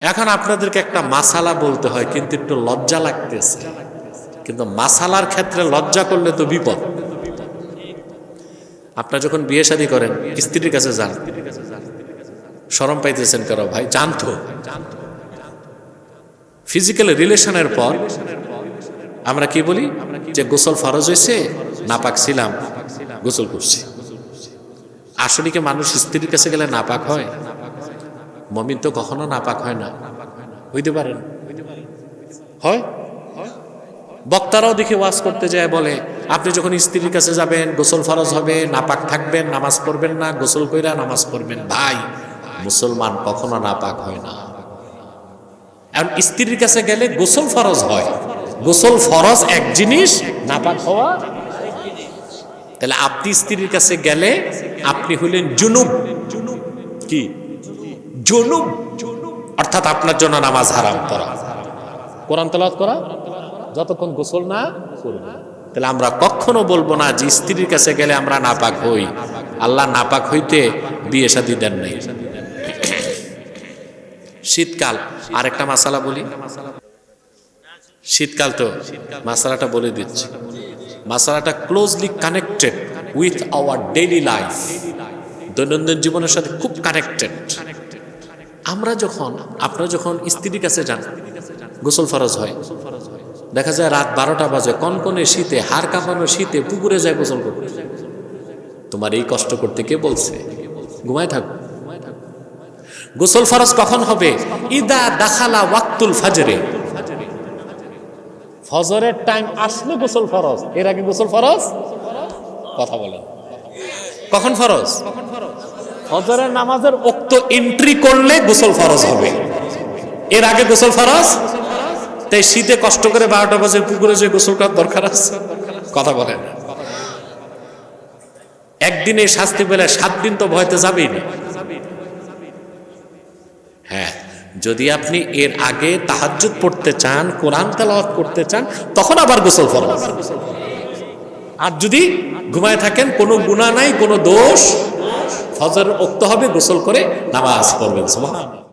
এখন আপনাদেরকে একটা মাসালা বলতে হয়, কিন্তু একটু লজ্জা লাগতেছে। কিন্তু মাসালার ক্ষেত্রে লজ্জা করলে তো বিপদ। আপনারা যখন বিয়ে শাদী করেন, স্ত্রীর কাছে যান, শরম পাইতেছেন কেন ভাই? জানতো ফিজিক্যাল রিলেশনের পর আমরা কি বলি যে গোসল ফরজ হয়েছে, নাপাক ছিলাম, গোসল করছি। আসলে কি মানুষ স্ত্রীর কাছে গেলে নাপাক হয়? মুমিন তো কখনো নাপাক হয় না। হইতে পারেন হয়। বক্তারাও দেখে ওয়াজ করতে যায়, বলে আপনি যখন স্ত্রীর কাছে যাবেন গোসল ফরজ হবে, নাপাক থাকবেন, নামাজ পড়বেন না, গোসল কইরা নামাজ পড়বেন। ভাই, মুসলমান কখনো নাপাক হয় না। এখন স্ত্রীর কাছে গেলে গোসল ফরজ হয়, গোসল ফরজ এক জিনিস, নাপাক হওয়া। তাহলে আপনি স্ত্রীর কাছে গেলে আপনি হলেন জুনুব। কি জুনুব? অর্থাৎ আপনার জন্য নামাজ হারাম পড়া, কোরআন তেলাওয়াত করা, যতক্ষণ গোসল না করবে। তাহলে আমরা কখনো বলবো না যে স্ত্রীর কাছে গেলে আমরা নাপাক হই। আল্লাহ নাপাক হইতে বিয়ে শাদী দেন নাই। শীতকাল, আরেকটা মাসালা বলি। শীতকাল তো মাসালাটা বলে দিচ্ছি। মাসালাটা closely connected with our daily life, দৈনন্দিন জীবনের সাথে খুব কানেক্টেড। আপনারা যখন স্ত্রীর কাছে যান, গোসল ফরজ হয়, দেখা যায় রাত 12টা বাজে, কনকনে শীতে, হাড় কাঁপানো শীতে পুকুরে যায় গোসল করতে। তোমার এই কষ্ট করতে কে বলছে? ঘুমায় থাকো। গোসল ফরজ কখন হবে? ইদা দাখালা ওয়াক্তুল ফাজরে, ফজরের টাইম আসলে গোসল ফরজ। এর আগে গোসল ফরজ? কথা বলেন, কখন ফরজ? ফজরের নামাজের ওক্ত এন্ট্রি করলে গোসল ফরজ হবে। এর আগে গোসল ফরজ? তাই শীতে কষ্ট করে 12টা বাজে পুকুরে যে গোসল করার দরকার আছে? কথা বলেন। একদিনে শাস্তি পেলে 7 দিন তো ভয়তে যাবেই না। হ্যাঁ, যদি আপনি এর আগে তাহাজ্জুদ পড়তে চান, কোরআন তেলাওয়াত করতে চান, তখন আবার গোসল ফরজ। আর যদি ঘুমায় থাকেন, কোনো গুনাহ নাই, কোনো দোষ, ফজরের ওক্ত হবে, গোসল করে নামাজ পড়বেন। সুবহানাল্লাহ।